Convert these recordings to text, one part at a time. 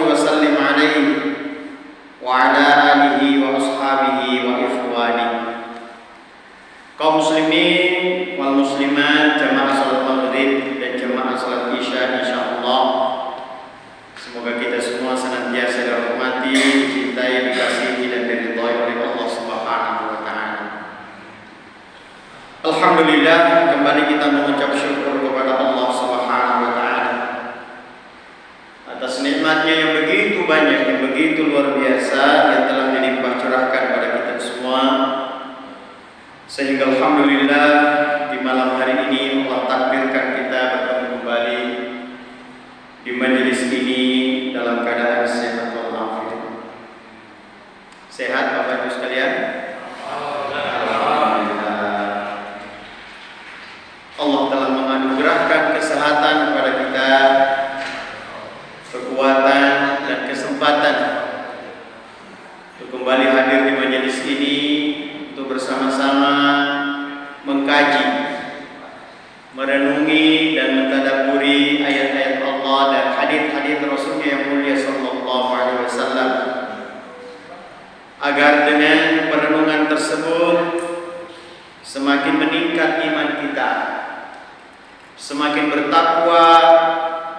wa sallim alaihi wa ala alihi wa ashabihi wa ikhwani. Kaum muslimin wal muslimat, jamaah salat maghrib dan jamaah salat isya, insyaallah semoga kita semua senantiasa dirahmati, dicintai, dikasihi dan diridhai oleh Allah Subhanahu wa taala. Alhamdulillah, kembali kita mengucap syukur kepada Allah Subhanahu wa taala atas nikmatnya yang begitu banyak, yang begitu luar biasa, yang telah dilimpah curahkan pada kita semua. Sehingga alhamdulillah di malam hari ini Allah takdirkan kita bertemu kembali di majelis ini dalam keadaan sehat walafiat. Sehat Bapak Ibu sekalian? Allah telah menganugerahkan kesehatan kepada kita, kekuatan dan kesempatan untuk kembali hadir di majelis ini untuk bersama-sama mengkaji, merenungi dan mentadabburi ayat-ayat Allah dan hadits-hadits Rasulnya yang mulia sallallahu alaihi wasallam, agar dengan perenungan tersebut semakin meningkat iman kita, semakin bertakwa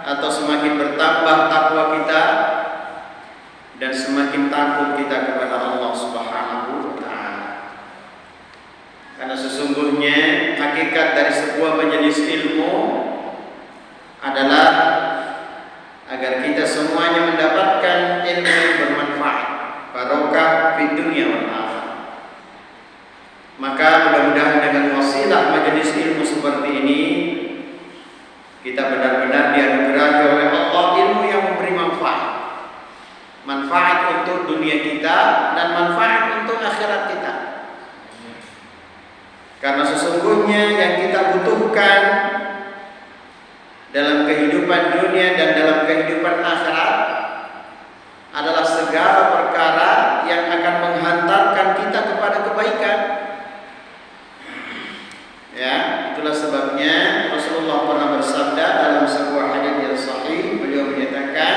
atau semakin bertambah takwa kita, dan semakin takut kita kepada Allah Subhanahu wa taala. Karena sesungguhnya hakikat dari sebuah majelis ilmu adalah agar kita semuanya mendapatkan ilmu yang bermanfaat, barokah di dunia wal akhirah. Maka mudah-mudahan dengan wasilah majelis ilmu seperti ini kita benar-benar dianugerahi oleh Allah ilmu yang memberi manfaat. Manfaat untuk dunia kita dan manfaat untuk akhirat kita. Karena sesungguhnya yang kita butuhkan dalam kehidupan dunia dan dalam kehidupan akhirat adalah segala perkara yang akan menghantarkan kita kepada kebaikan. Ya, itulah sebabnya Rasulullah pernah bersabda dalam sebuah hadis yang sahih, beliau menyatakan,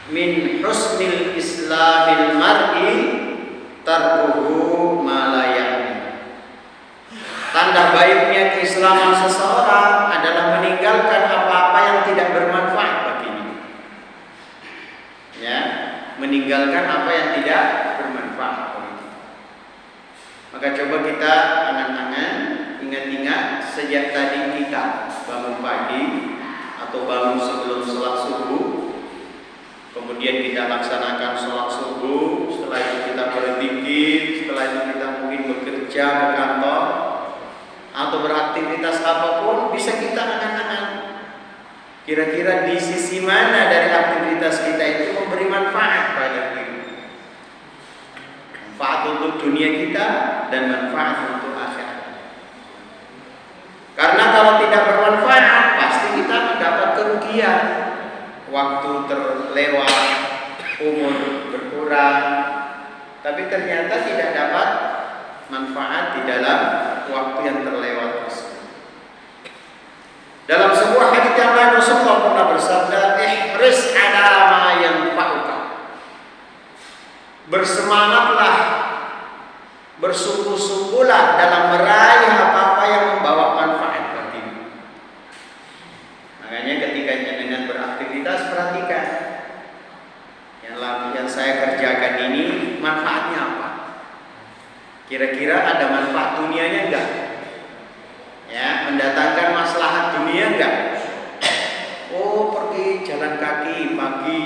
min husnil islamil mar'i tarkuhu ma la ya'ni. Tanda baiknya keislaman seseorang adalah meninggalkan apa-apa yang tidak bermanfaat baginya. Ya, meninggalkan apa yang tidak bermanfaat baginya. Maka coba kita angan-angan, ingat-ingat sejak tadi kita bangun pagi atau bangun sebelum sholat subuh, kemudian kita laksanakan sholat subuh, setelah itu kita berzikir, setelah itu kita mungkin bekerja ke kantor atau beraktivitas apapun, bisa kita angan-angan kira-kira di sisi mana dari aktivitas kita itu memberi manfaat pada diri, manfaat untuk dunia kita dan manfaat untuk akhirat. Karena kalau tidak bermanfaat pasti kita mendapat kerugian, waktu terlewat, umur berkurang, tapi ternyata tidak dapat manfaat di dalam waktu yang terlewat tersebut. Dalam sebuah hadits yang lain Rasulullah pernah bersabda, ihris ala ma yanfa'uka. Bersemangatlah, bersungguh-sungguhlah dalam meraih apa-apa yang membawa manfaat bagimu. Makanya ketika dengan beraktivitas, perhatikan yang saya kerjakan ini manfaatnya apa? Kira-kira ada manfaat dunianya enggak? Ya, mendatangkan maslahat dunia enggak? Oh, pergi jalan kaki pagi,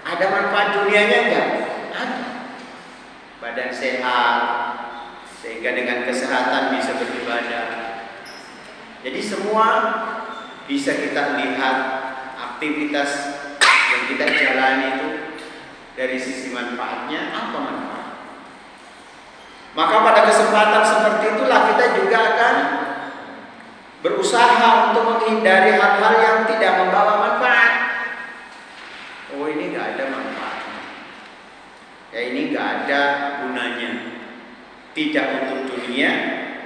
ada manfaat dunianya enggak? Ada. Badan sehat, sehingga dengan kesehatan bisa beribadah. Jadi semua bisa kita lihat aktivitas yang kita jalani itu dari sisi manfaatnya, apa manfaat. Maka pada kesempatan seperti itulah kita juga akan berusaha untuk menghindari hal-hal yang tidak membawa manfaat. Oh, ini gak ada manfaatnya, ya ini gak ada gunanya, tidak untuk dunia,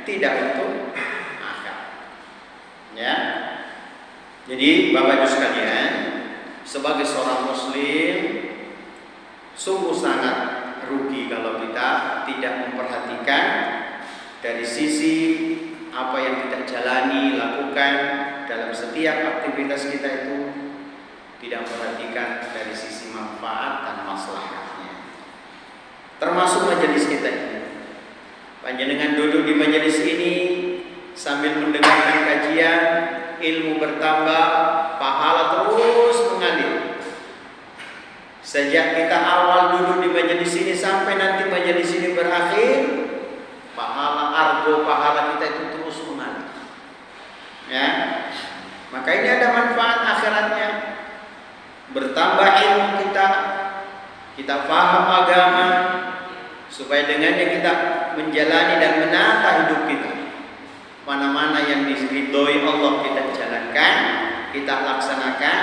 tidak untuk akhirat. Ya, jadi Bapak Ibu sekalian, sebagai seorang muslim sungguh sangat rugi kalau kita tidak memperhatikan dari sisi apa yang kita jalani, lakukan dalam setiap aktivitas kita itu, tidak memperhatikan dari sisi manfaat dan maslahatnya. Termasuk majelis kita ini. Panjenengan duduk di majelis ini sambil mendengarkan kajian, ilmu bertambah, pahala terus mengalir. Sejak kita awal duduk di majelis ini sampai nanti majelis ini berakhir, pahala kita itu terus mengalir. Ya. Maka ini ada manfaat akhiratnya. Bertambah ilmu kita paham agama, supaya dengannya kita menjalani dan menata hidup kita. Mana-mana yang diridhoi Allah kita jalankan, kita laksanakan.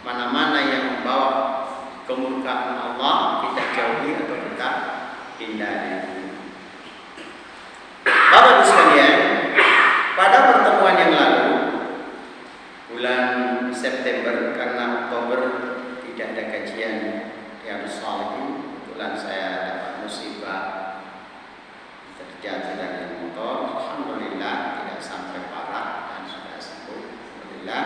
Mana-mana yang membawa kemurkaan Allah kita jauhi atau kita hindari. Bapak Ibu sekalian, pada pertemuan yang lalu bulan September, karena Oktober tidak ada kajian yang Shalihin, kebetulan saya dapat musibah terjatuh dari motor. Alhamdulillah tidak sampai parah dan sudah sembuh. Alhamdulillah.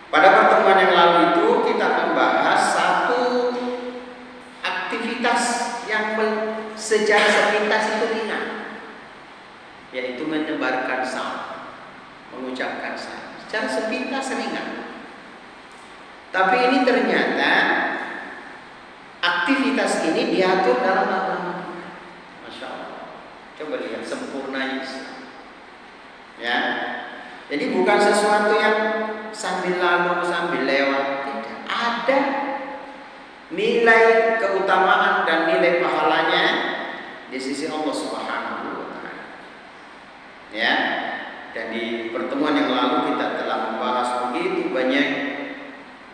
Pada pertemuan yang lalu itu kita membahas satu aktivitas yang secara sepintas itu ringan, yaitu menyebarkan salam, mengucapkan salam. Secara sepintas ringan. Tapi ini ternyata aktivitas ini diatur dalam agama. Masya Allah. Coba lihat sempurnanya Islam. Ya. Jadi bukan sesuatu yang sambil lalu, sambil lewat. Tidak. Ada nilai keutamaan dan nilai pahalanya di sisi Allah Subhanahu wa Ta'ala. Ya. Dan di pertemuan yang lalu kita telah membahas begitu banyak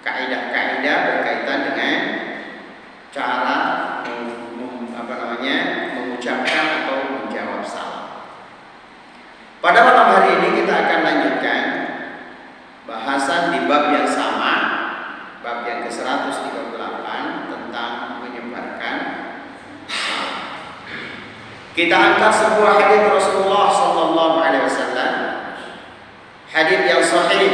kaidah-kaidah berkaitan dengan cara mengucapkan atau menjawab salam. Pada malam hari ini kita akan lanjutkan bahasan di bab yang sama, bab yang ke-138 tentang menyebarkan salam. Kita angkat sebuah hadis Rasulullah sallallahu alaihi wasallam, hadis yang sahih.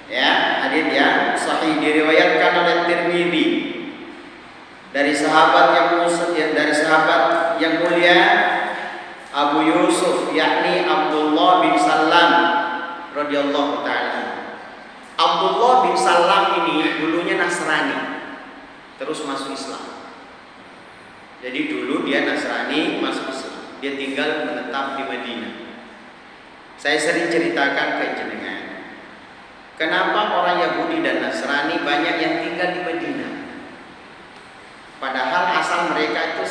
Ya, hadis yang sahih diriwayatkan oleh Tirmidzi dari sahabat yang mulia Abu Yusuf, yakni Abdullah bin Salam radhiyallahu taala. Abdullah bin Salam ini dulunya Nasrani, terus masuk Islam. Jadi dulu dia Nasrani, masuk Islam. Dia tinggal menetap di Madinah. Saya sering ceritakan ke jenengan, kenapa orang Yahudi dan Nasrani banyak yang tinggal di Madinah. Padahal asal mereka itu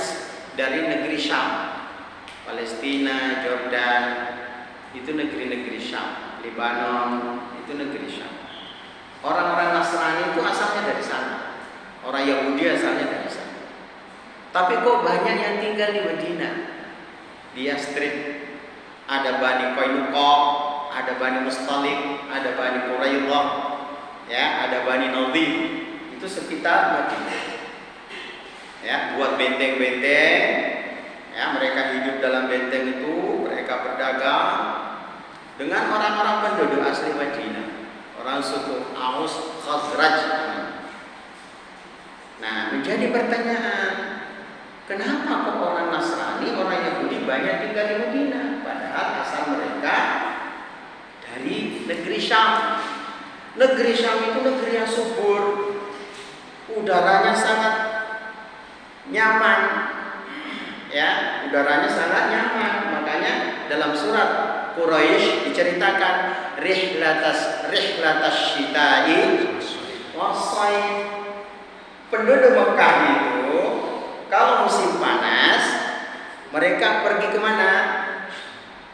dari negeri Syam, Palestina, Jordan, itu negeri-negeri Syam, Lebanon, itu negeri Syam. Orang-orang Nasrani itu asalnya dari sana, orang Yahudi asalnya dari sana. Tapi kok banyak yang tinggal di Madinah? Di Yastrib ada Bani Qainuqa, ada Bani Mustalik, ada Bani Quraidah, ya, ada Bani Nadir. Itu sekitar Madinah. Ya, buat benteng-benteng. Ya, mereka hidup dalam benteng itu, mereka berdagang dengan orang-orang penduduk asli Madinah, orang suku Aus Khazraj. Nah, menjadi pertanyaan, kenapa kok orang Nasrani, orang Yahudi banyak tinggal di Madinah? Padahal asal mereka dari negeri Syam. Negeri Syam itu negeri yang subur, udaranya sangat nyaman, ya, udaranya sangat nyaman. Makanya dalam surat Quraisy diceritakan rihlatas syita'i wasai. Penduduk Mekah itu kalau musim panas mereka pergi kemana?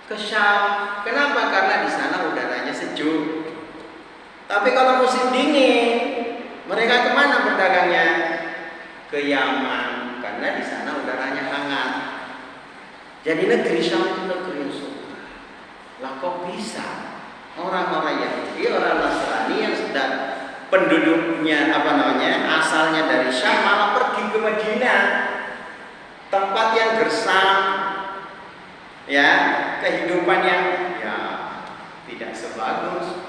Ke Syam. Kenapa? Karena di sana udaranya sejuk. Tapi kalau musim dingin mereka kemana berdagangnya? Ke Yaman, karena di sana udaranya hangat. Jadi negeri Syam itu negeri yang subur. Lah kok bisa orang-orang Yahudi, orang Nasrani yang sedang penduduknya asalnya dari Syam malah pergi ke Madinah, tempat yang gersang, ya, kehidupan yang ya tidak sebagus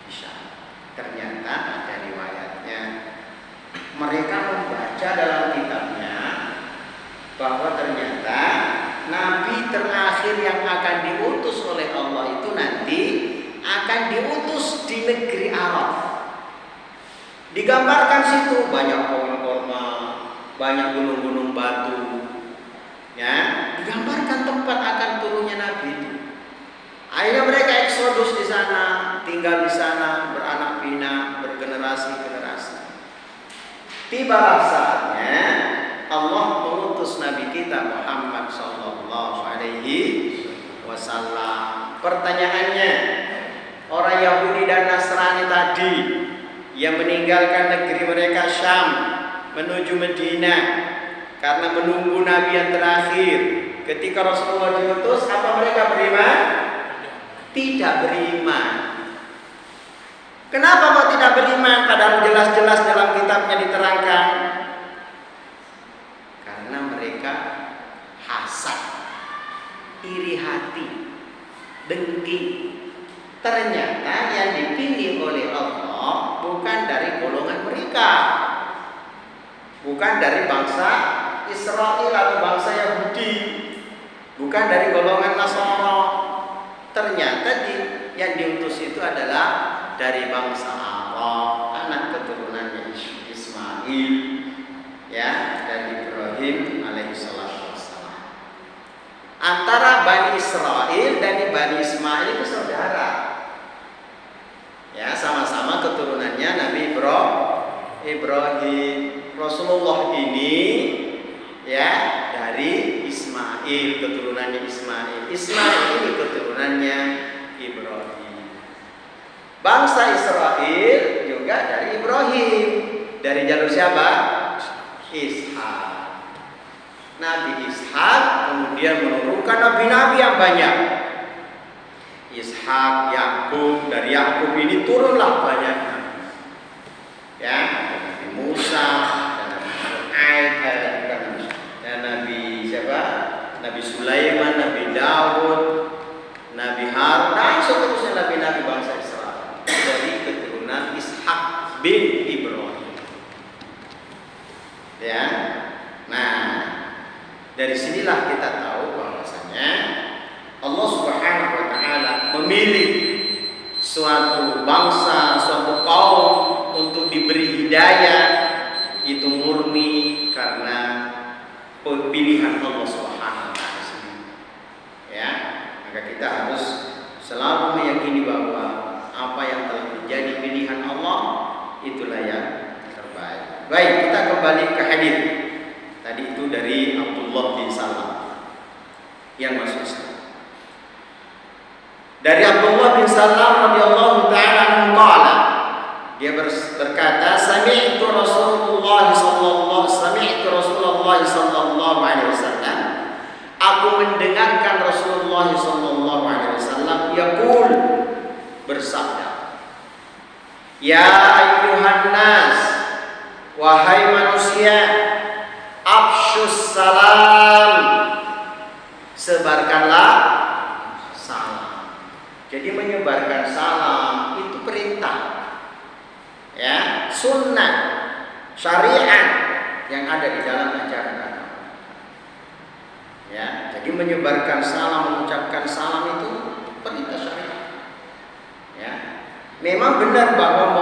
di Syam. Ternyata ada riwayatnya, mereka membaca dalam kitabnya bahwa ternyata Nabi terakhir yang akan diutus oleh Allah itu nanti akan diutus di negeri Arab. Digambarkan situ banyak pohon kurma, banyak gunung-gunung batu, ya, digambarkan tempat akan turunnya Nabi itu. Akhirnya mereka eksodus di sana, tinggal di sana, beranak pinak, bergenerasi-generasi. Tibalah saatnya Allah mengutus Nabi kita Muhammad sallallahu alaihi wasallam. Pertanyaannya, orang Yahudi dan Nasrani tadi yang meninggalkan negeri mereka Syam menuju Madinah karena menunggu Nabi yang terakhir. Ketika Rasulullah diutus, apa mereka beriman? Tidak beriman. Kenapa kok tidak beriman? Padahal jelas-jelas dalam kitabnya diterangkan. Karena mereka hasad, iri hati, dengki. Ternyata yang dipilih oleh Allah bukan dari golongan mereka, bukan dari bangsa Israel atau bangsa Yahudi, bukan dari golongan Nasara. Ternyata yang diutus itu adalah dari bangsa Arab, anak keturunannya Ismail, ya, dari Ibrahim alaihissalam. Antara Bani Israel dan Bani Ismail itu saudara, ya, sama-sama keturunannya Nabi Ibrahim. Rasulullah ini, ya, dari Ismail, keturunannya Ismail. Ismail ini keturunannya Ibrahim. Bangsa Israel juga dari Ibrahim. Dari jalur siapa? Ishak. Nabi Ishak kemudian menurunkan nabi-nabi yang banyak. Ishak, Yakub, dari Yakub ini turunlah banyak nabi. Ya, Nabi Musa, dan Nabi siapa? Nabi Sulaiman, Nabi Daud, Nabi Harun, dan seterusnya nabi-nabi bangsa Israel dari keturunan Ishak bin Ibrahim. Ya, nah, dari sinilah kita tahu bahwasanya Allah Subhanahu wa taala memilih suatu bangsa, suatu kaum untuk diberi hidayah itu murni karena pilihan Allah Subhanahu wa taala sendiri. Ya, maka kita harus selalu meyakini bahwa apa yang telah menjadi pilihan Allah itulah yang terbaik. Baik, kita kembali ke hadis. Tadi itu dari Abdullah bin Salam yang masuk Islam. Dari Abdullah bin Salam radhiyallahu taala anhu qala, dia berkata, sami'tu Rasulullah sallallahu alaihi wasallam, aku mendengarkan Rasulullah sallallahu alaihi wasallam yaqul, bersabda, ya ayyuhan nas, wahai manusia, afsyus salam, sebarkanlah salam. Jadi menyebarkan salam itu perintah, ya, sunnah, syariat yang ada di dalam ajaran agama. Ya, jadi menyebarkan salam, mengucapkan salam itu perintah syariat. Ya, memang benar bahwa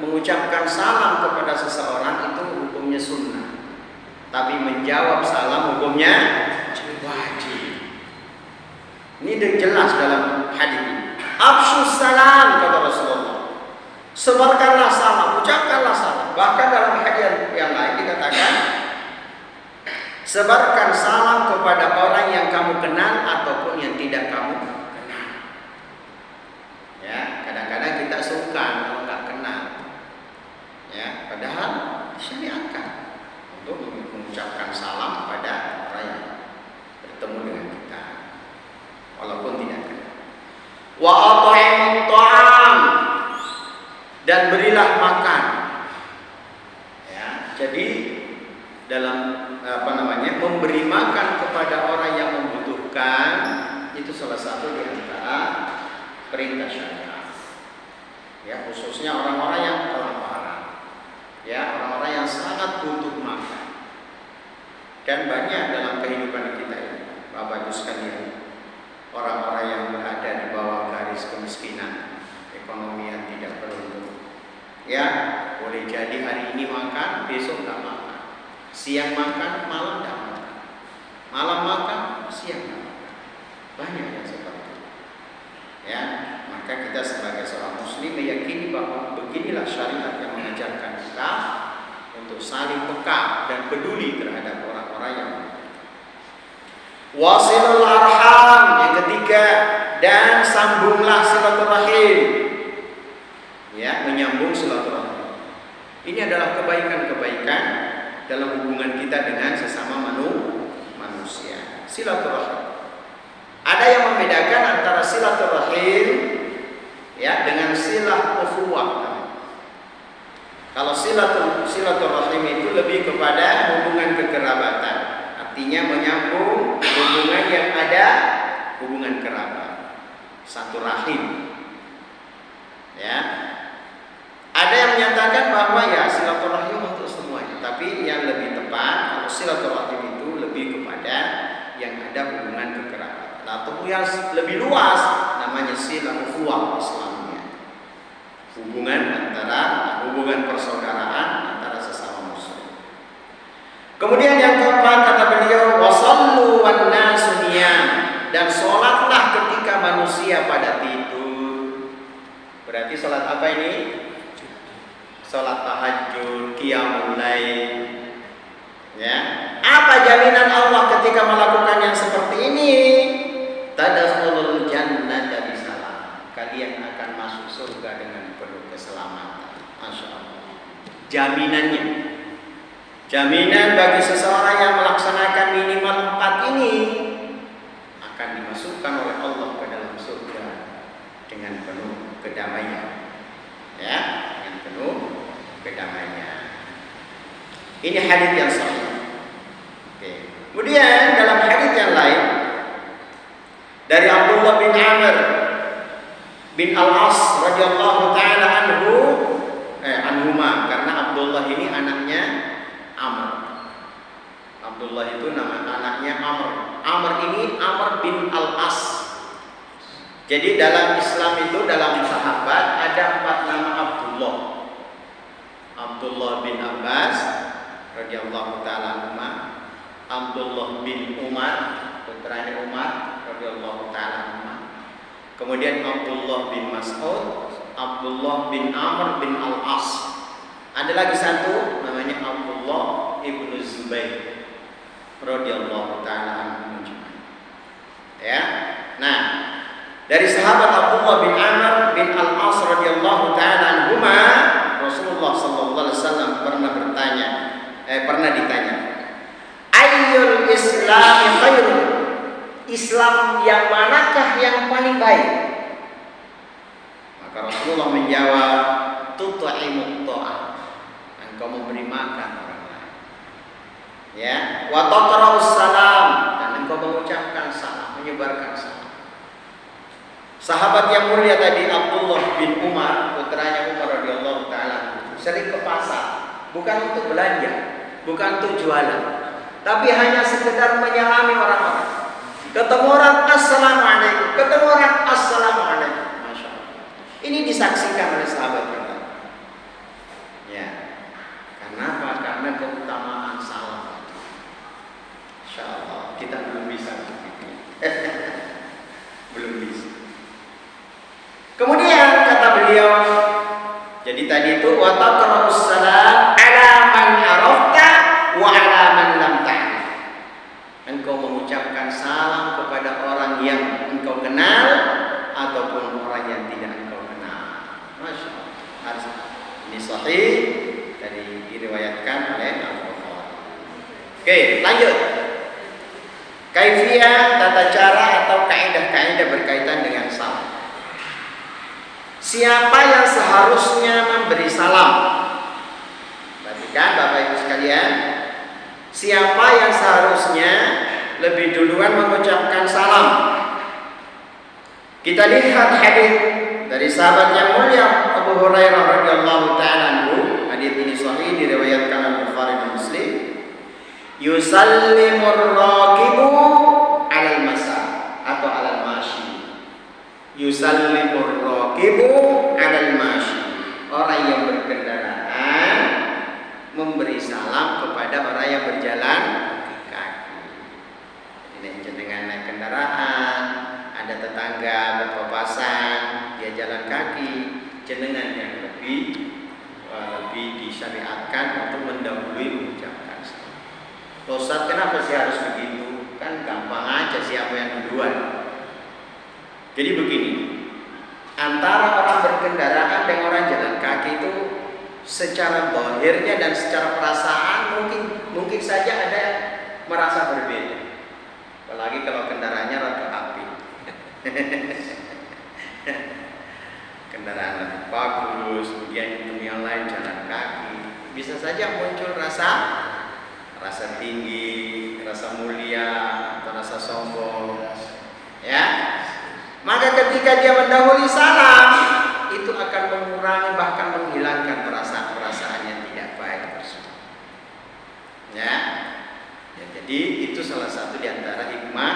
mengucapkan salam kepada seseorang itu hukumnya sunnah, tapi menjawab salam hukumnya wajib. Ini jelas dalam hadis ini. Afsyus salam, kata Rasulullah, sebarkanlah salam, ucapkanlah salam. Bahkan dalam hadis yang lain dikatakan, sebarkan salam kepada orang yang kamu kenal ataupun yang tidak kamu kenal. Ya, kadang-kadang kita sungkan kalau nggak kenal. Ya, padahal disyariatkan untuk mengucapkan salam kepada orang yang bertemu dengan kita, walaupun tidak kenal. dan berilah makan. Ya, jadi dalam memberi makan kepada orang yang membutuhkan itu salah satu di antara perintah syariat. Ya, khususnya orang-orang yang kelaparan. Ya, orang-orang yang sangat butuh makan. Kan banyak dalam kehidupan kita ini, Bapak Ibu sekalian, orang-orang yang berada di bawah garis kemiskinan, ekonomi yang tidak beruntung. Ya, boleh jadi hari ini makan, besok nggak makan. Siang makan, malam nggak makan. Malam makan, siang nggak makan. Banyak yang seperti itu. Ya, maka kita sebagai seorang muslim meyakini bahwa beginilah syariat yang mengajarkan kita untuk saling peka dan peduli terhadap orang-orang yang wasilul arham, yang ketiga, dan sambunglah silaturahim. Ya, menyambung silaturahim. Ini adalah kebaikan-kebaikan dalam hubungan kita dengan sesama manusia. Silaturahim. Ada yang membedakan antara silaturahim ya dengan silah ukhuwah. Kalau silaturahim itu lebih kepada hubungan kekerabatan, artinya menyambung hubungan yang ada, hubungan kerabat, satu rahim. Ya, ada yang menyatakan bahwa ya silaturahim untuk semuanya, tapi yang lebih tepat kalau silaturahim itu lebih kepada yang ada hubungan kekerabatan, atau yang lebih luas namanya silah ukhuwah Islamnya, hubungan persaudaraan antara sesama muslim. Kemudian yang keempat kata beliau, wasallu wan nasu niyam, dan sholatlah ketika manusia pada tidur. Berarti sholat apa ini? Sholat tahajud, qiyamul lail. Ya, apa jaminan Allah ketika melakukan yang seperti ini? Tadkhulul jannata bisalam. Kalian akan masuk surga dengan penuh keselamatan. Masya Allah. Jaminan bagi seseorang yang melaksanakan minimal 4 ini akan dimasukkan oleh Allah ke dalam surga dengan penuh kedamaian. Ya, dengan penuh kedamaian. Ini hadits yang sahih. Oke. Kemudian dalam hadits yang lain dari Abdullah bin Amr bin Al-As radhiyallahu taala anhuma, karena Abdullah ini anaknya Amr. Abdullah itu nama anaknya Amr. Amr ini Amr bin Al-As. Jadi dalam Islam itu, dalam sahabat ada 4 nama Abdullah. Abdullah bin Abbas radhiyallahu taala anhuma, Abdullah bin Umar, putranya Umar radhiyallahu taala anhuma. Kemudian Abdullah bin Mas'ud, Abdullah bin Amr bin Al-As. Ada lagi satu namanya Abdullah ibnu Zubair radhiyallahu taala anhu. Ya. Nah, dari sahabat Abdullah bin Amr bin Al-As radhiyallahu taala anhuma, Rasulullah sallallahu alaihi wasallam pernah ditanya, ayyul islami khairun? Islam yang manakah yang paling baik? Maka Rasulullah menjawab, tut'imut ta'am, engkau memberi makan orang lain. Ya, wa taqra'us salam, dan engkau mengucapkan salam, menyebarkan salam. Sahabat yang mulia tadi Abdullah bin Umar, putranya Umar radhiyallahu taala, sering ke pasar, bukan untuk belanja, bukan untuk jualan, tapi hanya sekedar menyalami orang-orang. Ketemu orang, assalamualaikum. Ketemu orang, assalamualaikum. Masya Allah. Ini disaksikan oleh sahabat kita. Ya. Karena apa? Karena keutamaan salam. Insya Allah kita belum bisa begitu. Belum bisa. Kemudian kata beliau, jadi tadi itu wa taqra'us salam ala man arafta wa ala man lam ta'rif. Engkau mengucapkan salam kepada orang yang engkau kenal ataupun orang yang tidak engkau kenal. Masya Allah. Ini sahih, dari diriwayatkan oleh Al-Bukhari. Oke, lanjut. Kaifiyah, tata cara atau kaidah-kaidah berkaitan dengan salam. Siapa yang seharusnya memberi salam. Perhatikan Bapak Ibu sekalian, siapa yang seharusnya lebih duluan mengucapkan salam? Kita lihat hadis dari sahabat yang mulia Abu Hurairah radhiyallahu taala anhu. Hadis ini sahih diriwayatkan Al-Bukhari dan Muslim. Yusallimur raqibu 'alal masa atau 'alal mashi. Yusallimur raqibu 'alal mashi. Orang yang berkendaraan memberi salam kepada orang yang berjalan kaki. Ini jenengan naik kendaraan, ada tetangga berpapasan, dia jalan kaki, jenengan yang lebih disyariatkan untuk mendahului mengucapkan salam. Ustaz, kenapa sih harus begitu? Kan gampang aja siapa yang duluan. Jadi begini, antara orang berkendaraan dan orang jalan kaki itu secara zahirnya dan secara perasaan mungkin saja ada yang merasa berbeda. Apalagi kalau kendaraannya rada api. Kendaraan lebih bagus, kemudian yang lain jalan kaki, bisa saja muncul rasa tinggi, rasa mulia, atau rasa sombong, ya. Maka ketika dia mendahului salam, itu akan mengurangi bahkan menghilangkan perasaan-perasaan yang tidak baik tersebut. Ya, jadi itu salah satu di antara hikmah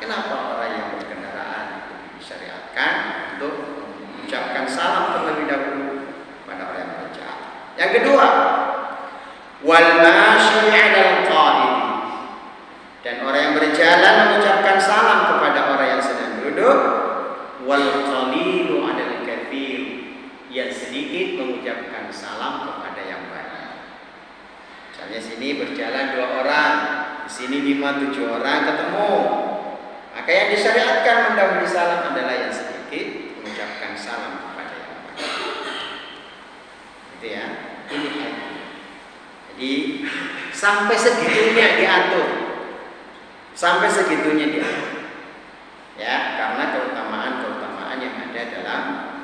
kenapa orang yang berkendaraan disyariatkan untuk mengucapkan salam terlebih dahulu pada orang yang berjalan. Yang kedua, wal masyi 'alal qa'id. Dan orang yang berjalan mengucapkan salam kepada orang yang sedang duduk. Wal qalilu 'alal katsir. Yang sedikit mengucapkan salam kepada yang banyak. Misalnya sini berjalan 2 orang, di sini 5-7 orang ketemu. Maka yang disyariatkan mendahului salam adalah yang sedikit mengucapkan salam kepada yang banyak. Gitu ya. Ini hadis. Jadi sampai segitunya diatur. Sampai segitunya diatur. Ya, karena keutamaan yang ada dalam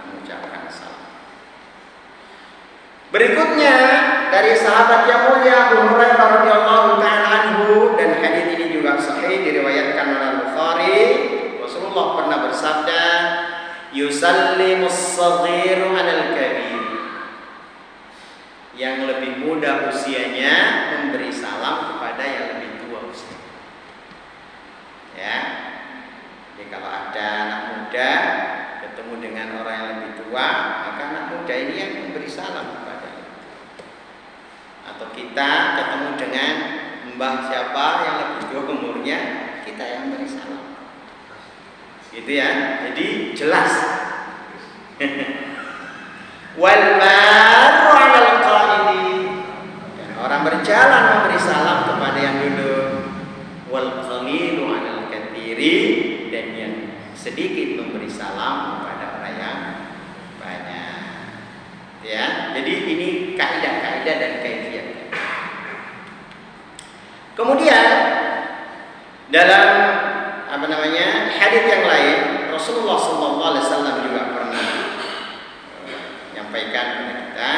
mengucapkan salam. Berikutnya dari sahabat yang mulia Abu Hurairah radhiyallahu taala anhu, dan hadis ini juga sahih diriwayatkan oleh Bukhari. Rasulullah pernah bersabda, yusallimus saghiru 'alal kabir. Yang lebih muda usianya memberi salam kepada yang lebih tua usianya. Ya. Jadi kalau ada anak muda ketemu dengan orang yang lebih tua, maka anak muda ini yang memberi salam kepada dia. Atau kita ketemu dengan mbah siapa yang lebih tua umurnya, kita yang memberi salam. Gitu ya. Jadi jelas. Wal marru 'alal qa'idi. Dan orang berjalan memberi salam kepada yang duduk. Wal qalilu 'alal katsiri. Dan yang sedikit memberi salam kepada orang yang banyak. Ya, jadi ini kaidah-kaidah dan kaifiyat. Kemudian dalam hadis yang lain, Rasulullah SAW juga pernah menyampaikan kepada kita,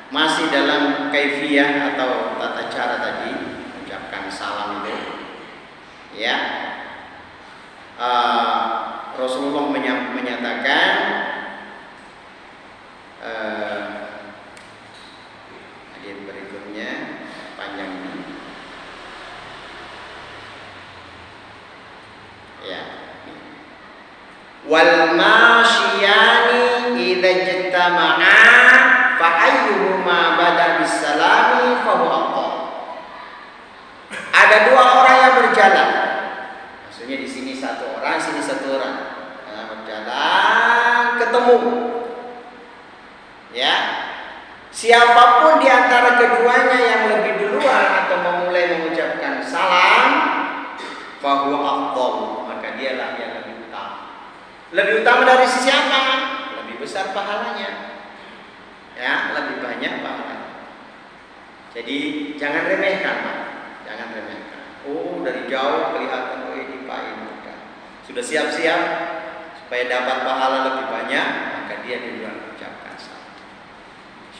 masih dalam kaifiyah atau tata cara tadi mengucapkan salam itu, ya. Rasulullah menyatakan hadis berikutnya panjang ini. Ya. Wal masyiyani idza ijtama'a fa ayyuhuma bada bis salami fa huwa afdal. Ada 2 orang yang berjalan. Maksudnya di sini 1 orang, sini 1 orang. Berjalan ketemu. Ya. Siapapun di antara keduanya yang lebih duluan atau memulai mengucapkan salam, fa huwa afdal, maka dialah yang lebih utama. Lebih utama dari sisi apa? Lebih besar pahalanya. Ya, lebih banyak pahalanya. Jadi jangan remehkan, Pak. Jangan remehkan. Oh, dari jauh kelihatan ini Pak ini. Sudah siap-siap supaya dapat pahala lebih banyak, maka dia duluan mengucapkan salam.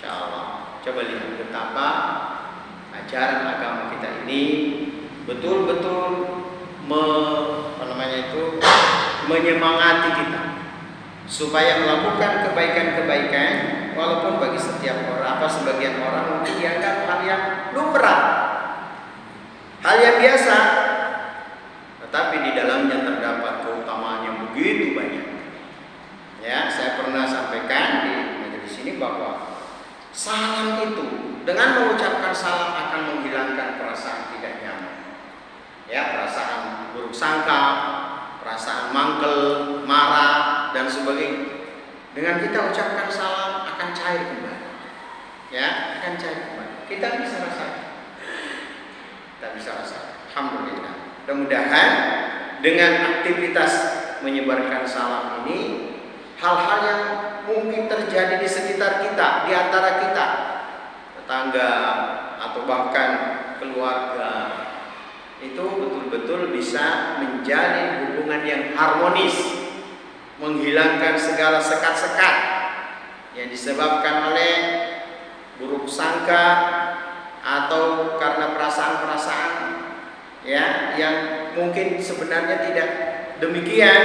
Insya Allah. Coba lihat betapa ajaran agama kita ini betul-betul menyemangati kita supaya melakukan kebaikan-kebaikan, walaupun bagi setiap orang, sebagian orang mungkin dianggap hal yang lumrah, hal yang biasa, tetapi di dalamnya terdapat keutamaan yang begitu banyak. Ya, saya pernah sampaikan di majelis ini bahwa salam itu, dengan mengucapkan salam akan menghilangkan perasaan tidak nyaman, ya, perasaan buruk sangka, perasaan mangkel, marah dan sebagainya. Dengan kita ucapkan salam akan cair kembali, ya, akan cair kembali. Kita bisa rasakan, Alhamdulillah. Mudah-mudahan dengan aktivitas menyebarkan salam ini, hal-hal yang mungkin terjadi di sekitar kita, di antara kita, tetangga atau bahkan keluarga, itu betul-betul bisa menjalin hubungan yang harmonis, menghilangkan segala sekat-sekat yang disebabkan oleh buruk sangka atau karena perasaan-perasaan, ya, yang mungkin sebenarnya tidak demikian,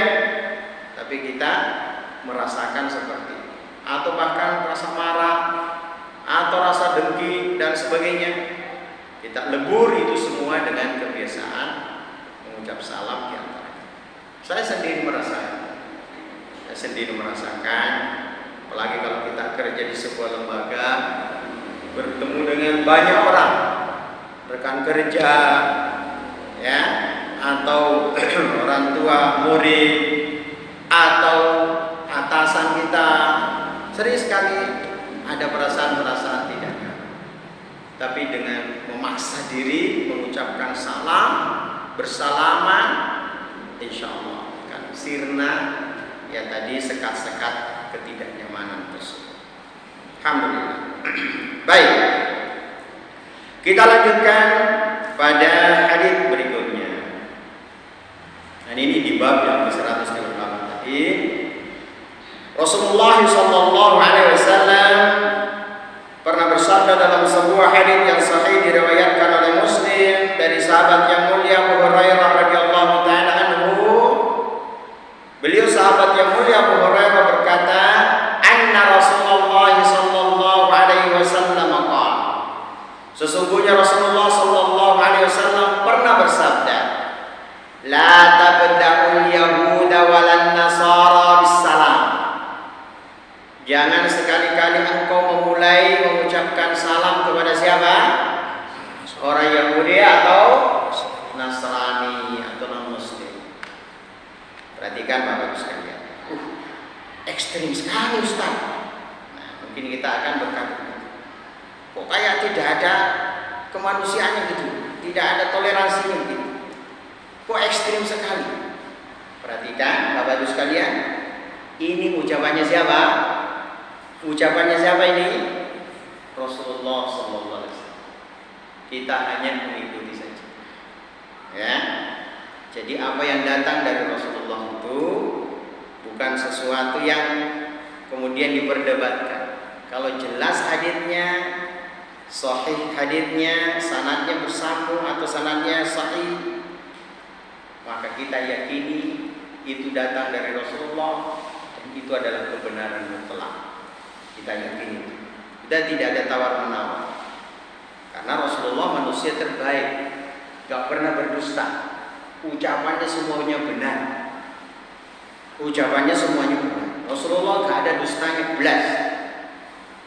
tapi kita merasakan seperti itu, atau bahkan rasa marah atau rasa dengki dan sebagainya. Kita lebur itu semua dengan kebiasaan mengucap salam di antara kita. Saya sendiri merasakan, apalagi kalau kita kerja di sebuah lembaga, bertemu dengan banyak orang, rekan kerja, ya, atau orang tua, murid, atau atasan kita, sering sekali ada perasaan-perasaan tidak nyaman. Tapi dengan memaksa diri mengucapkan salam, bersalaman, insya Allah akan sirna, ya, tadi sekat-sekat ketidaknyamanan tersebut. Alhamdulillah. Baik, kita lanjutkan pada hadits berikutnya. Dan ini di bab yang ke-138 tadi. Rasulullah sallallahu alaihi wasallam pernah bersabda dalam sebuah hadits yang sahih diriwayatkan oleh Muslim dari sahabat yang mulia Abu Hurairah radhiyallahu taala anhu. Beliau sahabat yang mulia Abu Hurairah berkata, "Anna Rasulullah sallallahu alaihi wasallam qala." Sesungguhnya Rasulullah sallallahu alaihi wasallam pernah bersabda, "La tabda'ul yahuda walan nasara bis-salam." Jangan sekali-kali engkau memulai mengucapkan salam kepada siapa? Orang Yahudi atau Nasrani atau non-Muslim. Perhatikan Bapak sekalian. Ekstrim sekali Ustaz. Nah, mungkin kita akan berkata, kok kayak tidak ada kemanusiaannya gitu, tidak ada toleransinya gitu. Kok ekstrim sekali? Perhatikan Bapak Ibu sekalian. Ini ucapannya siapa? Ucapannya siapa ini? Rasulullah sallallahu alaihi wasallam. Kita hanya mengikuti saja. Ya. Jadi apa yang datang dari Rasulullah itu bukan sesuatu yang kemudian diperdebatkan. Kalau jelas haditsnya, sahih haditsnya, sanadnya bersambung atau sanadnya sahih, maka kita yakini itu datang dari Rasulullah dan itu adalah kebenaran mutlak. Kita yakini. Dan tidak ada tawar-menawar. Karena Rasulullah manusia terbaik, gak pernah berdusta. Ucapannya semuanya benar. Ucapannya semuanya benar. Rasulullah gak ada dustanya belas.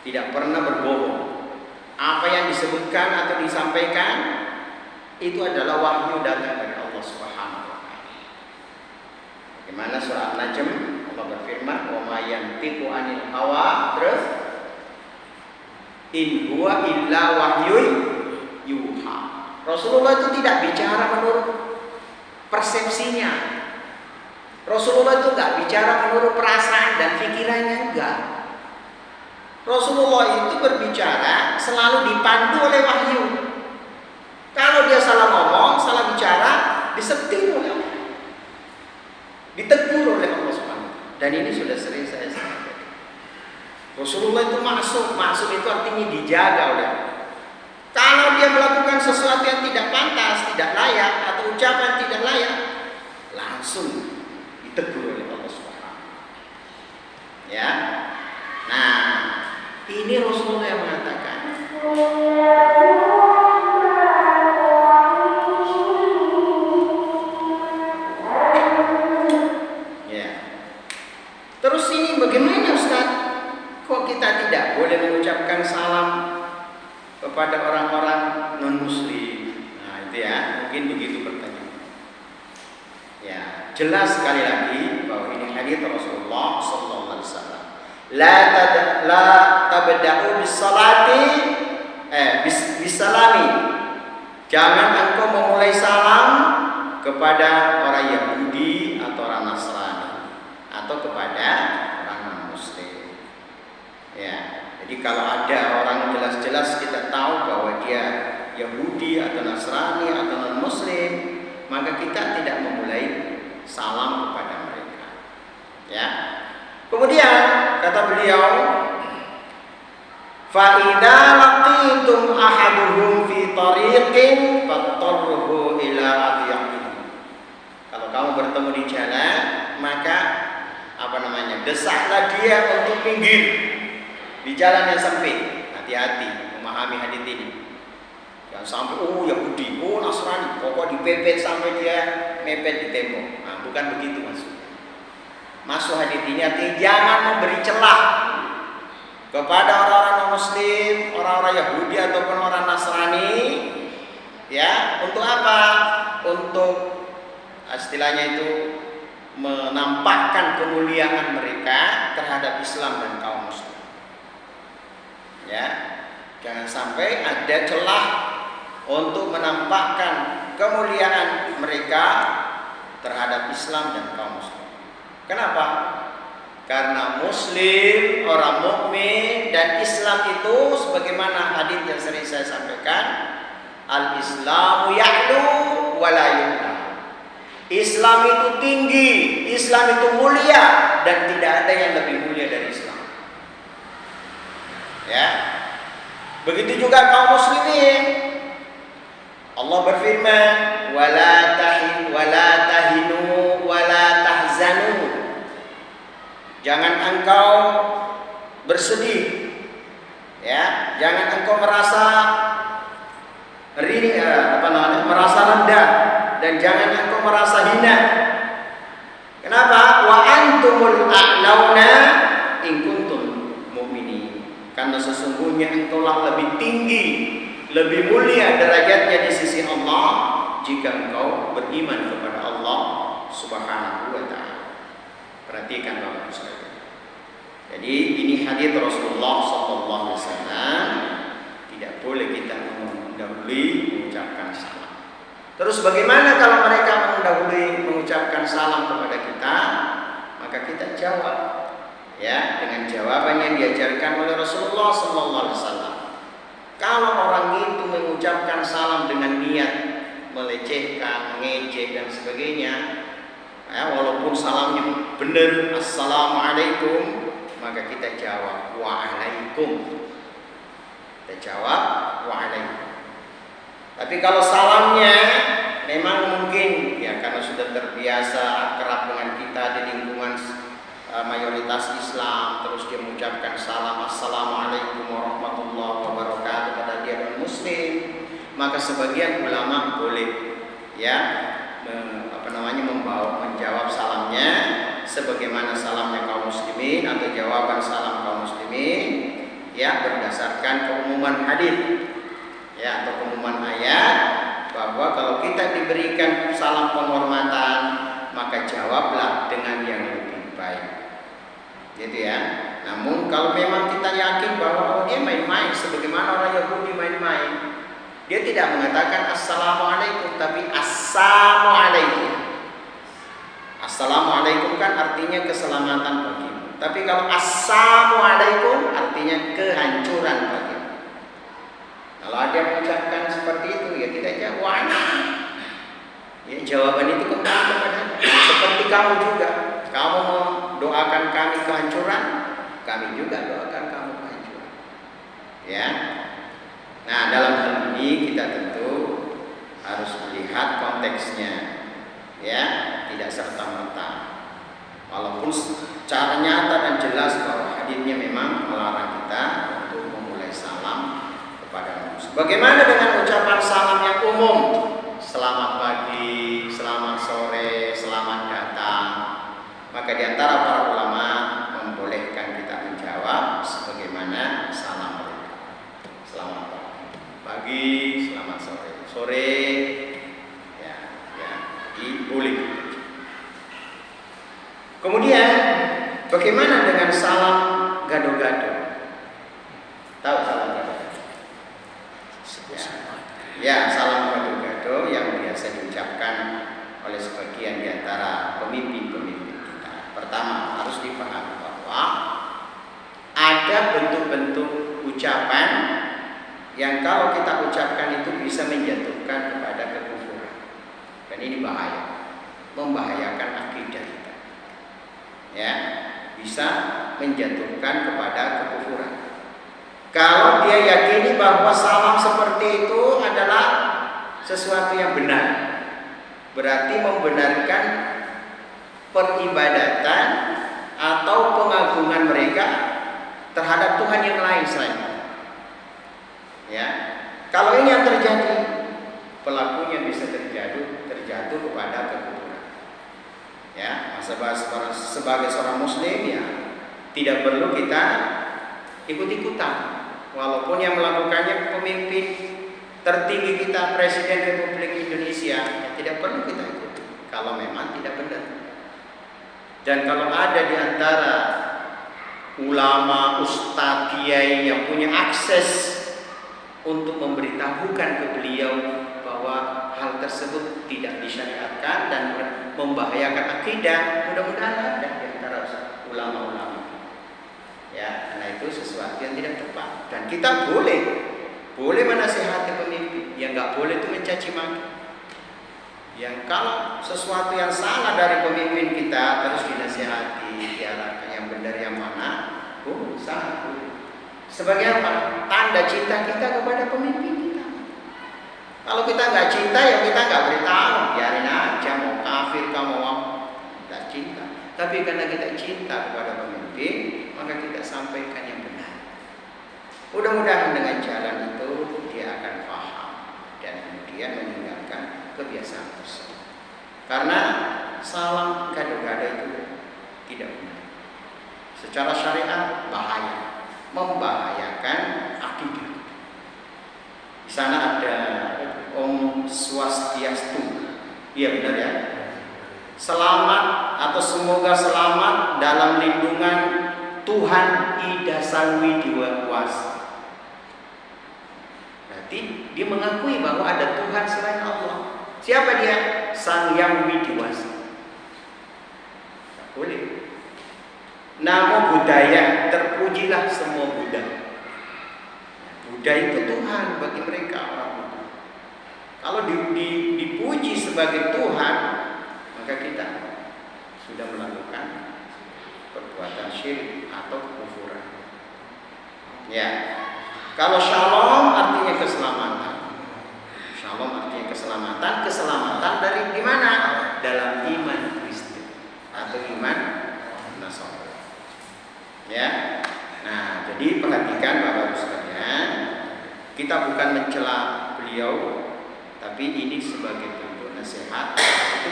Tidak pernah berbohong. Apa yang disebutkan atau disampaikan itu adalah wahyu datang dari Allah Subhanahu wa taala. Bagaimana surah An-Najm Allah berfirman, "Wa ma yantiqu 'anil hawa", terus "in huwa illa wahyun yuha". Rasulullah itu tidak bicara menurut persepsinya. Rasulullah itu enggak bicara menurut perasaan dan pikirannya, enggak. Rasulullah itu berbicara selalu dipandu oleh wahyu. Kalau dia salah ngomong, salah bicara, disetir oleh Allah, ditegur oleh Allah Subhanahu. Dan ini sudah sering saya sampaikan. Rasulullah itu masuk itu artinya dijaga oleh Allah. Kalau dia melakukan sesuatu yang tidak pantas, tidak layak, atau ucapan tidak layak, langsung ditegur oleh Allah Subhanahu. Ya, nah ini Rasulullah yang mengatakan. Ya, terus ini bagaimana Ustaz? Kok kita tidak boleh mengucapkan salam kepada orang-orang non-muslim? Nah itu ya, mungkin begitu pertanyaan. Ya, jelas sekali lagi bahwa ini hadis Rasulullah sallallahu alaihi wasallam. La tabda'u bis-salati bis-salami. Jangan engkau memulai salam kepada orang Yahudi atau orang Nasrani atau kepada orang non-muslim. Ya, jadi kalau ada orang jelas-jelas kita tahu bahwa dia Yahudi atau Nasrani atau non-muslim, maka kita tidak memulai salam kepada mereka. Ya. Kemudian kata beliau, fa idza laqitum ahaduhum fi tariqin fatarruhu ila adyaqihi. Kalau kamu bertemu di jalan, maka desaklah dia untuk minggir di jalan yang sempit. Hati-hati memahami hadits ini. Jangan sampai Yahudi, Nasrani, pokok dipepet sampai dia mepet di tembok. Nah, bukan begitu maksudnya. Masuk hadits ini artinya jangan memberi celah kepada orang-orang non-muslim, orang-orang Yahudi ataupun orang Nasrani, ya, untuk apa? Untuk istilahnya itu menampakkan kemuliaan mereka terhadap Islam dan kaum muslim. Ya, jangan sampai ada celah untuk menampakkan kemuliaan mereka terhadap Islam dan kaum muslim. Kenapa? Karena muslim, orang mukmin dan Islam itu sebagaimana hadis yang sering saya sampaikan, al-Islamu ya'lu wa la yu'la. Islam itu tinggi, Islam itu mulia dan tidak ada yang lebih mulia dari Islam. Ya. Begitu juga kaum muslimin. Allah berfirman, wala tahinu wala tahzanu. Jangan engkau bersedih, ya, jangan engkau merasa merasa rendah, dan jangan engkau merasa hina. Kenapa? Wa antumul a'launa in kuntum mu'minin. Karena sesungguhnya engkaulah lebih tinggi, lebih mulia derajatnya di sisi Allah jika engkau beriman kepada Allah Subhanahu wa taala. Perhatikan Bapak Ibu sekalian. Jadi ini hadis Rasulullah sallallahu alaihi wasallam, tidak boleh kita mendahului mengucapkan salam. Terus bagaimana kalau mereka mendahului mengucapkan salam kepada kita? Maka kita jawab, ya, dengan jawaban yang diajarkan oleh Rasulullah sallallahu alaihi wasallam. Kalau orang itu mengucapkan salam dengan niat melecehkan, mengejek dan sebagainya, ya, walaupun salamnya benar assalamualaikum, maka kita jawab waalaikum. Kita jawab waalaikum. Tapi kalau salamnya memang mungkin ya karena sudah terbiasa akrab dengan kita di lingkungan mayoritas Islam, terus dia mengucapkan salam assalamualaikum warahmatullahi wabarakatuh pada dia non muslim, maka sebagian ulama boleh, ya, menjawab salamnya sebagaimana salamnya kaum muslimin atau jawaban salam kaum muslimin, ya, berdasarkan keumuman hadis, ya, atau keumuman ayat bahwa kalau kita diberikan salam penghormatan maka jawablah dengan yang lebih baik, gitu ya. Namun kalau memang kita yakin bahwa dia main-main sebagaimana orang Yahudi main-main, dia tidak mengatakan assalamualaikum tapi assalamualaikum. Assalamualaikum kan artinya keselamatan bagimu. Tapi kalau assalamualaikum artinya kehancuran bagimu. Kalau ada yang mengucapkan seperti itu, ya kita jawab. Ya, jawaban itu kembali kepada seperti kamu juga. Kamu mendoakan kami kehancuran, kami juga doakan kamu Ya. Nah, dalam hal ini kita tentu harus melihat konteksnya, ya, tidak serta-merta. Walaupun secara nyata dan jelas bahwa hadisnya memang melarang kita untuk memulai salam kepada manusia. Bagaimana dengan ucapan salam yang umum? Selamat pagi, selamat sore, selamat datang. Maka di antara para ulama membolehkan kita menjawab sebagaimana salam mereka. Selamat pagi, selamat sore, ya, boleh. Kemudian bagaimana dengan salam gado-gado? Tahu salam gado-gado? Ya, salam gado-gado yang biasa diucapkan oleh sebagian di antara pemimpin-pemimpin kita. Pertama, harus dipahami bahwa ada bentuk-bentuk ucapan yang kalau kita ucapkan itu bisa menjatuhkan kepada kekufuran. Dan ini bahaya, membahayakan akidah kita. Ya, bisa menjatuhkan kepada kekufuran. Kalau dia yakini bahwa salam seperti itu adalah sesuatu yang benar, berarti membenarkan peribadatan atau pengagungan mereka terhadap Tuhan yang lain selain. Ya, kalau ini yang terjadi, pelakunya bisa terjatuh kepada kekufuran. Ya, sebagai seorang muslim ya tidak perlu kita ikut-ikutan, walaupun yang melakukannya pemimpin tertinggi kita, Presiden Republik Indonesia, ya tidak perlu kita ikuti kalau memang tidak benar. Dan kalau ada di antara ulama, ustadz, kiai yang punya akses untuk memberitahukan ke beliau bahwa hal tersebut tidak disyariatkan dan membahayakan akidah, mudah-mudahan ada di antara ulama-ulama. Ya, karena itu sesuatu yang tidak tepat. Dan kita boleh menasihati pemimpin, yang nggak boleh itu mencaci maki. Yang kalau sesuatu yang salah dari pemimpin kita terus dinasihati, diarahkan yang benar yang mana, sangat boleh. Sebagai apa? Tanda cinta kita kepada pemimpin kita. Kalau kita nggak cinta, ya kita nggak beritahu, biarin aja, mau kafir kamu mau nggak cinta. Tapi karena kita cinta kepada pemimpin, maka kita sampaikan yang benar. Mudah-mudahan dengan jalan itu dia akan paham dan kemudian meninggalkan kebiasaan tersebut. Karena salam gado-gado itu tidak benar. Secara syariat bahaya, membahayakan akidah. Di sana ada Om Swastiastu. Iya benar ya. Selamat atau semoga selamat dalam lindungan Tuhan Ida Salwi Diwawas. Berarti dia mengakui bahwa ada Tuhan selain Allah. Siapa dia? Sang Yang Widiwasa. Boleh. Namo Buddhaya, terpujilah semua Buddha. Buddha itu Tuhan bagi mereka orang Buddha. Kalau dipuji sebagai Tuhan, maka kita sudah melakukan perbuatan syirik atau kekufuran. Ya, kalau shalom artinya keselamatan. Shalom artinya keselamatan dari di mana? Dalam iman Kristen atau iman Nasrani. Ya, nah jadi perhatikan Bapak-Ibu sekalian, kita bukan mencela beliau, tapi ini sebagai bentuk nasihat itu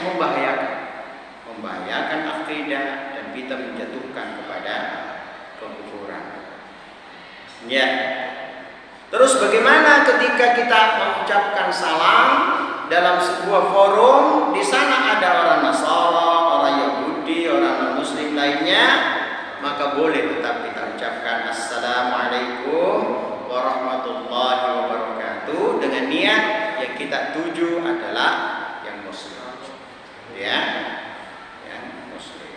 membahayakan akidah dan kita menjatuhkan kepada kekufuran. Ya. Terus bagaimana ketika kita mengucapkan salam dalam sebuah forum, di sana ada orang Nasara, orang Yahudi, orang non-Muslim lainnya, maka boleh tetap kita ucapkan Assalamualaikum warahmatullahi wabarakatuh dengan niat yang kita tuju adalah yang Muslim. Ya, yang Muslim.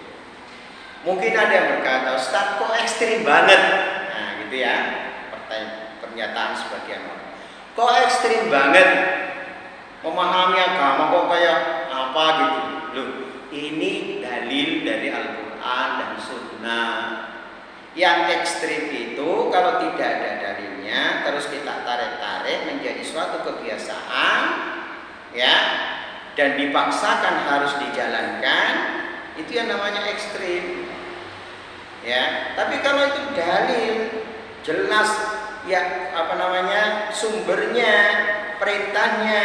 Mungkin ada yang berkata, Ustaz kok ekstrim banget? Nah gitu ya, pernyataan sebagian orang. Kok ekstrim banget? Memahami agama kok kayak apa gitu? Loh, ini dalil dari Al-Quran dan Sunnah. Yang ekstrim itu kalau tidak ada dalilnya suatu kebiasaan, ya, dan dipaksakan harus dijalankan, itu yang namanya ekstrim. Ya, tapi kalau itu dalil jelas, ya sumbernya, perintahnya,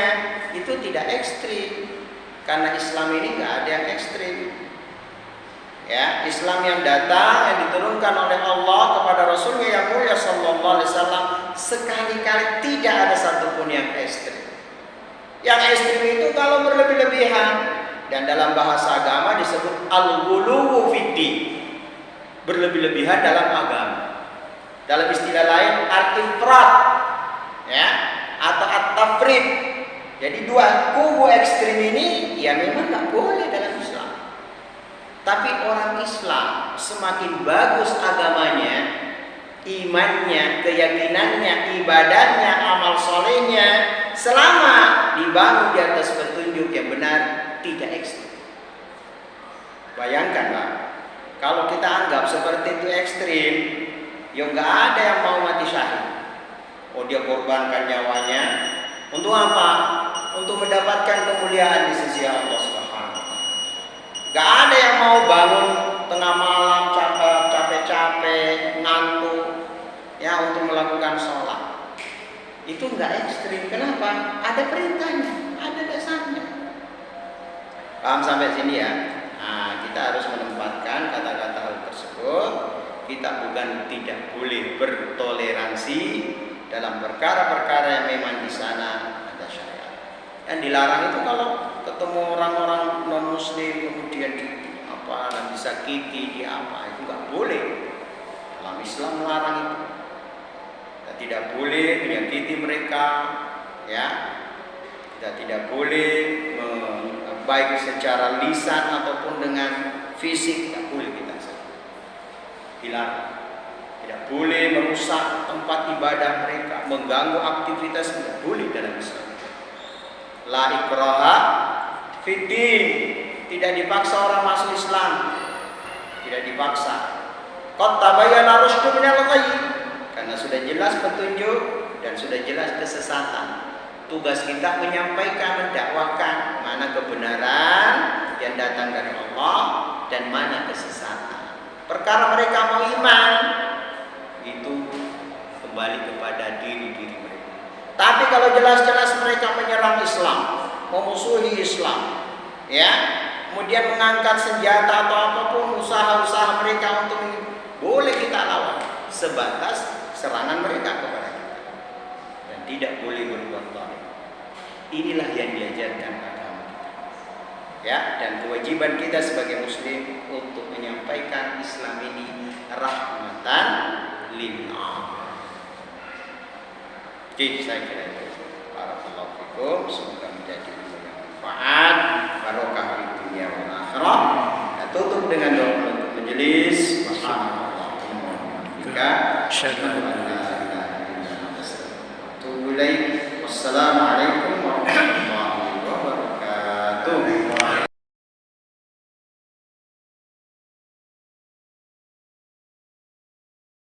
itu tidak ekstrim. Karena Islam ini nggak ada yang ekstrim. Ya, Islam yang datang, yang diturunkan oleh Allah kepada Rasulnya yang mulia Sallallahu Alaihi Wasallam, sekali-kali tidak ada satupun yang ekstrim. Yang ekstrim itu kalau berlebih-lebihan, dan dalam bahasa agama disebut al-ghuluwu fid-din, berlebih-lebihan dalam agama. Dalam istilah lain al-ifrat, ya, atau at-tafrid. Jadi dua kubu ekstrim ini ya memang nggak boleh dalam Islam. Tapi orang Islam semakin bagus agamanya, imannya, keyakinannya, ibadahnya, amal solehnya, selama dibangun di atas petunjuk yang benar, tidak ekstrim. Bayangkan Pak, kalau kita anggap seperti itu ekstrim, ya nggak ada yang mau mati syahid. Oh, dia korbankan nyawanya untuk apa? Untuk mendapatkan kemuliaan di sisi Allah Subhanahu. Gak ada yang mau bangun tengah malam capek-capek, ngantuk, ya untuk melakukan sholat. Itu nggak ekstrim. Kenapa? Ada perintahnya, ada dasarnya. Paham sampai sini ya? Nah, kita harus menempatkan kata-kata hal tersebut. Kita bukan tidak boleh bertoleransi dalam perkara-perkara yang memang di sana ada syariat. Yang dilarang itu kalau ketemu orang-orang non muslim kemudian disakiti, itu nggak boleh. Dalam Islam melarang itu. Kita tidak boleh menyakiti mereka, ya. Kita tidak boleh baik secara lisan ataupun dengan fisik, tidak boleh kita dilarang. Tidak boleh merusak tempat ibadah mereka, mengganggu aktivitas, tidak boleh dalam Islam. La ikraha fiddin, tidak dipaksa orang masuk Islam, tidak dipaksa. Qad tabayyana rusydu minal ghayy, karena sudah jelas petunjuk dan sudah jelas kesesatan. Tugas kita menyampaikan, mendakwakan mana kebenaran yang datang dari Allah dan mana kesesatan. Perkara mereka mau iman, itu kembali kepada diri mereka. Tapi kalau jelas-jelas mereka menyerang Islam, memusuhi Islam, ya, kemudian mengangkat senjata atau apapun usaha-usaha mereka untuk boleh kita lawan sebatas serangan mereka kepada kita, dan tidak boleh berbuat zalim. Inilah yang diajarkan agama kita, ya, dan kewajiban kita sebagai muslim untuk menyampaikan Islam ini rahmatan lil alamin. Jadi saya kira itu. Barakallahu fikum, semoga menjadi ilmu yang bermanfaat, barokah di dunia wal akhirah. Kita tutup dengan doa untuk majelis. Wassalamualaikum warahmatullahi wabarakatuh.